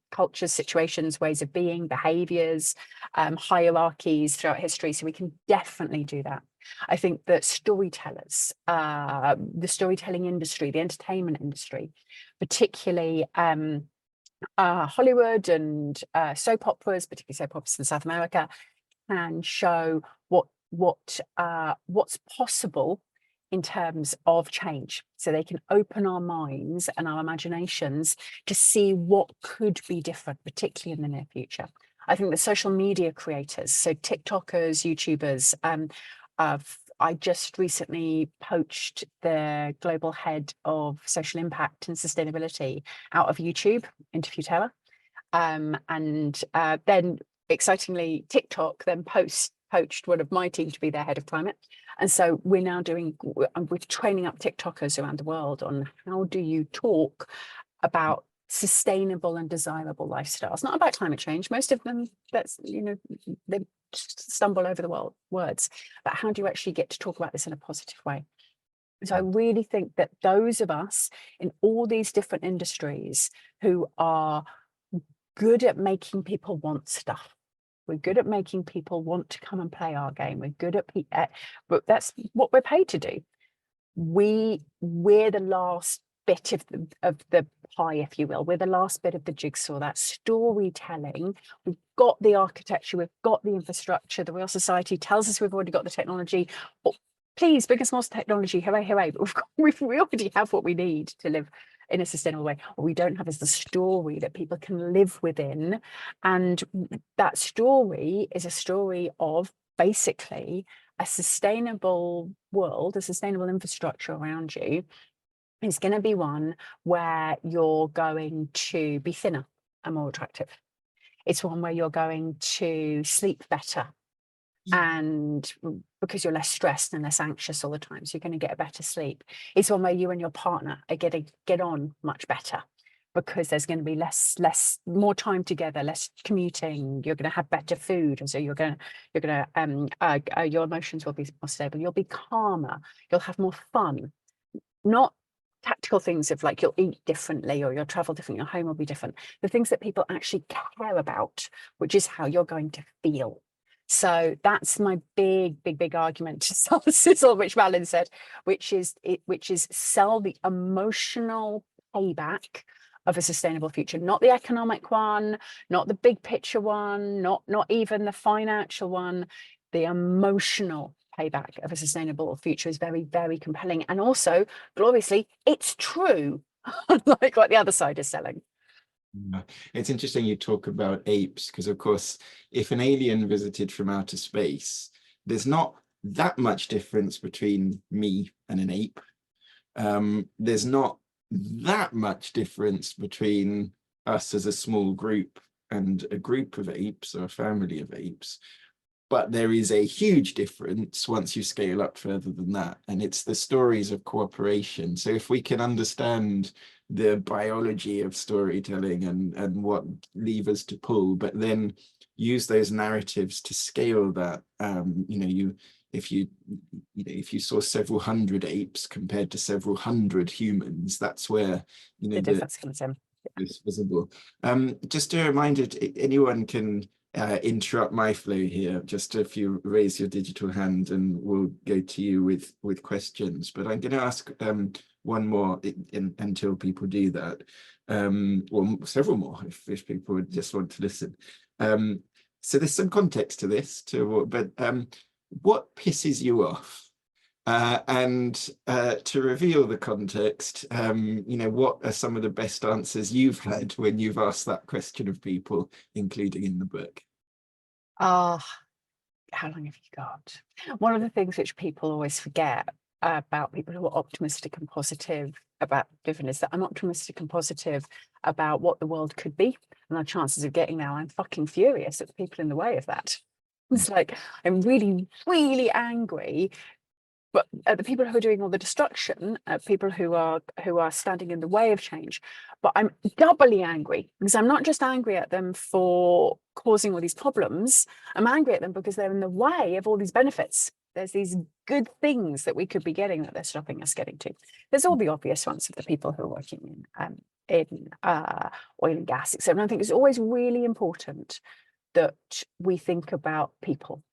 cultures, situations, ways of being, behaviors, hierarchies throughout history. So we can definitely do that. I think that storytellers, the storytelling industry, the entertainment industry, particularly Hollywood and soap operas, particularly soap operas in South America, can show what's possible in terms of change. So they can open our minds and our imaginations to see what could be different, particularly in the near future. I think the social media creators, so TikTokers, YouTubers, I just recently poached the global head of social impact and sustainability out of YouTube into Futerra. And then excitingly, TikTok then poached one of my team to be their head of climate. And so we're now we're training up TikTokers around the world on how do you talk about sustainable and desirable lifestyles, not about climate change. Most of them, they stumble over the words, but how do you actually get to talk about this in a positive way? So I really think that those of us in all these different industries who are good at making people want stuff, we're good at making people want to come and play our game, we're good at but that's what we're paid to do. We're the last bit of the pie, if you will. We're the last bit of the jigsaw, that storytelling. We've got the architecture, we've got the infrastructure, the Royal Society tells us we've already got the technology. Oh, please bring us more technology, hooray, hooray. But we already have what we need to live in a sustainable way. What we don't have is the story that people can live within. And that story is a story of basically a sustainable world, a sustainable infrastructure around you is going to be one where you're going to be thinner and more attractive. It's one where you're going to sleep better. And because you're less stressed and less anxious all the time, so you're going to get a better sleep. It's one where you and your partner are going to get on much better because there's going to be more time together, less commuting. You're going to have better food, and so your emotions will be more stable. You'll be calmer. You'll have more fun. Not tactical things of like you'll eat differently or you'll travel differently, your home will be different. The things that people actually care about, which is how you're going to feel. So that's my big argument to sell the sizzle, which Malin said, which is sell the emotional payback of a sustainable future, not the economic one, not the big picture one, not even the financial one. The emotional payback of a sustainable future is very, very compelling. And also, gloriously, it's true, unlike what the other side is selling. It's interesting you talk about apes, because of course, if an alien visited from outer space, there's not that much difference between me and an ape. There's not that much difference between us as a small group and a group of apes or a family of apes. But there is a huge difference once you scale up further than that. And it's the stories of cooperation. So if we can understand the biology of storytelling and what levers to pull, but then use those narratives to scale that, if you saw several hundred apes compared to several hundred humans, that's where the difference comes in. It's visible. Just a reminder, anyone can interrupt my flow here. Just if you raise your digital hand, and we'll go to you with questions. But I'm going to ask one more until people do that, or several more if people just want to listen. So there's some context to this, but what pisses you off? And to reveal the context, what are some of the best answers you've had when you've asked that question of people, including in the book? How long have you got? One of the things which people always forget about people who are optimistic and positive about different is that I'm optimistic and positive about what the world could be and our chances of getting there. I'm fucking furious at the people in the way of that. It's like I'm really, really angry. But the people who are doing all the destruction, people who are standing in the way of change. But I'm doubly angry because I'm not just angry at them for causing all these problems. I'm angry at them because they're in the way of all these benefits. There's these good things that we could be getting that they're stopping us getting to. There's all the obvious ones of the people who are working in oil and gas, etc. And I think it's always really important that we think about people,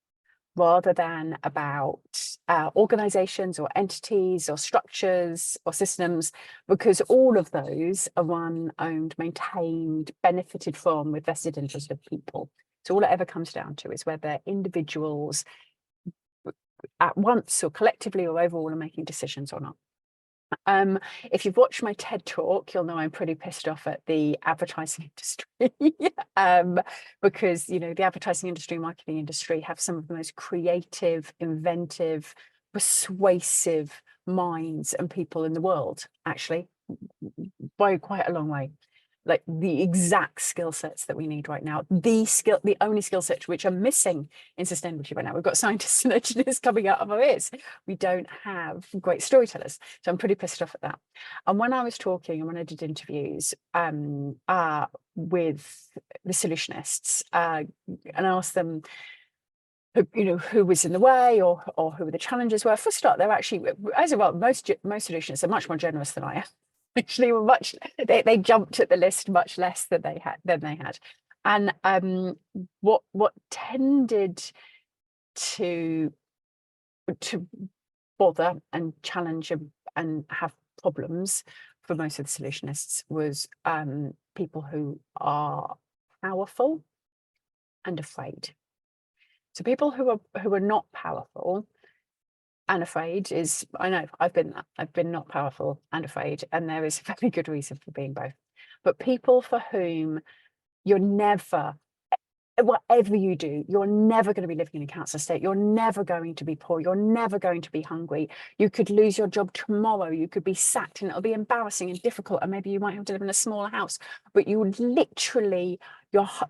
rather than about organizations or entities or structures or systems, because all of those are run, owned, maintained, benefited from with vested interest of people. So all it ever comes down to is whether individuals at once or collectively or overall are making decisions or not. If you've watched my TED talk, you'll know I'm pretty pissed off at the advertising industry because, the advertising industry, marketing industry have some of the most creative, inventive, persuasive minds and people in the world, actually, by quite a long way. like the exact skill sets that we need right now. The only skill sets which are missing in sustainability right now. We've got scientists and engineers coming out of our ears. We don't have great storytellers. So I'm pretty pissed off at that. And when I was talking and when I did interviews with the solutionists and asked them, who was in the way or who the challenges were. For a start, they're actually, as well, most solutionists are much more generous than I am. Actually, they jumped at the list much less than they had. And what tended to bother and challenge and have problems for most of the solutionists was people who are powerful and afraid. So people who are not powerful and afraid is, I know, I've been that. I've been not powerful and afraid, and there is a very good reason for being both. But people for whom you're never, whatever you do, you're never going to be living in a council estate. You're never going to be poor. You're never going to be hungry. You could lose your job tomorrow. You could be sacked and it'll be embarrassing and difficult. And maybe you might have to live in a smaller house, but you literally,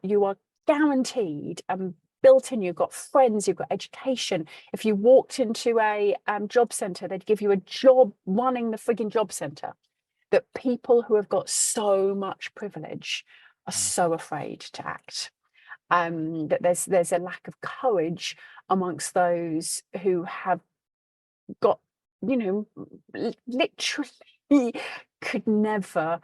you are guaranteed and built in, you've got friends, you've got education. If you walked into a job centre, they'd give you a job running the frigging job centre. That people who have got so much privilege are so afraid to act. That there's a lack of courage amongst those who have got, literally could never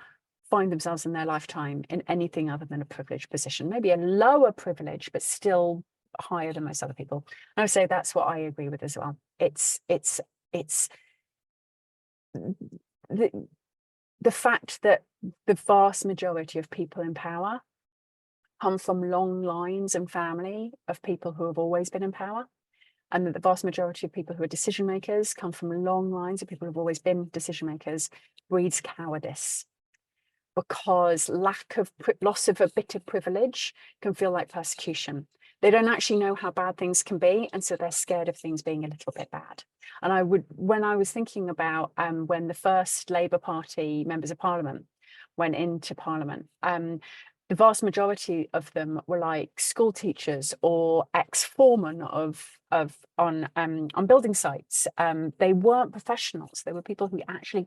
find themselves in their lifetime in anything other than a privileged position, maybe a lower privilege, but still higher than most other people. And I would say that's what I agree with as well. It's the fact that the vast majority of people in power come from long lines and family of people who have always been in power, and that the vast majority of people who are decision makers come from long lines of people who have always been decision makers, breeds cowardice. Because loss of a bit of privilege can feel like persecution. They don't actually know how bad things can be, and so they're scared of things being a little bit bad. And when I was thinking about when the first Labour Party members of Parliament went into Parliament, the vast majority of them were like school teachers or ex-foremen on building sites. They weren't professionals. They were people who actually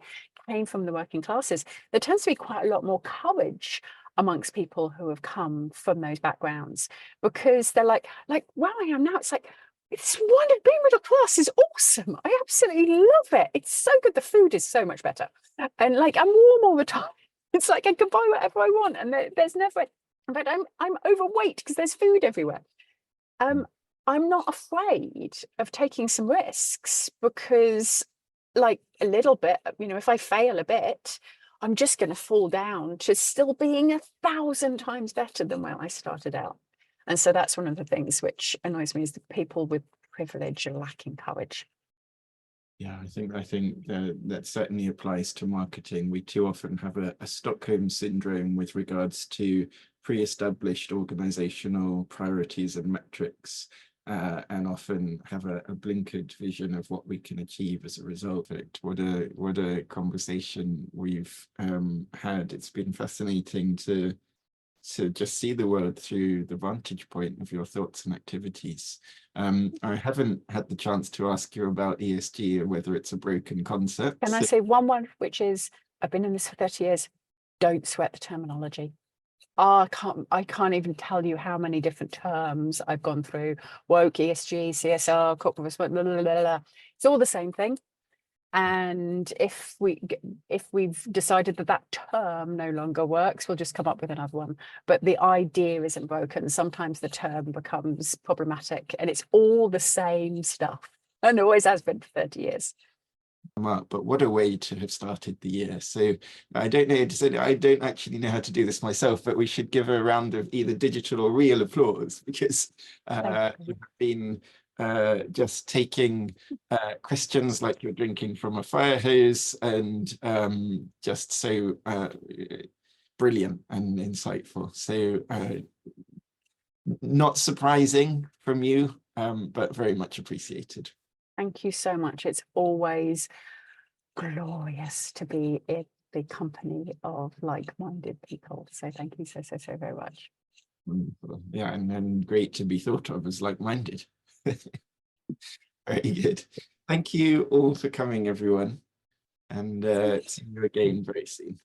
came from the working classes. There tends to be quite a lot more courage amongst people who have come from those backgrounds, because they're like where I am now, it's like, it's wonderful. Being middle class is awesome. I absolutely love it. It's so good. The food is so much better. And like, I'm warm all the time. It's like I can buy whatever I want, and there's never. In fact, I'm overweight because there's food everywhere. I'm not afraid of taking some risks, because, like, a little bit, if I fail a bit, I'm just going to fall down to still being 1,000 times better than when I started out. And so that's one of the things which annoys me, is that people with privilege are lacking courage. Yeah, I think that certainly applies to marketing. We too often have a Stockholm syndrome with regards to pre-established organizational priorities and metrics, and often have a blinkered vision of what we can achieve as a result of it. What a conversation we've had. It's been fascinating to just see the world through the vantage point of your thoughts and activities. I haven't had the chance to ask you about ESG and whether it's a broken concept. Can I say one, which is, I've been in this for 30 years, don't sweat the terminology. I can't even tell you how many different terms I've gone through. Woke, ESG, CSR, corporate responsibility, blah, blah, blah. It's all the same thing. And if we've decided that term no longer works, we'll just come up with another one. But the idea isn't broken. Sometimes the term becomes problematic, and it's all the same stuff, and always has been for 30 years. But what a way to have started the year. So I don't know, I don't actually know how to do this myself, but we should give a round of either digital or real applause, because you've been just taking questions like you're drinking from a fire hose, and just so brilliant and insightful. So not surprising from you, but very much appreciated. Thank you so much. It's always glorious to be the company of like-minded people. So thank you so very much. Wonderful. Yeah, and then great to be thought of as like-minded. Very good. Thank you all for coming, everyone, and see you again very soon.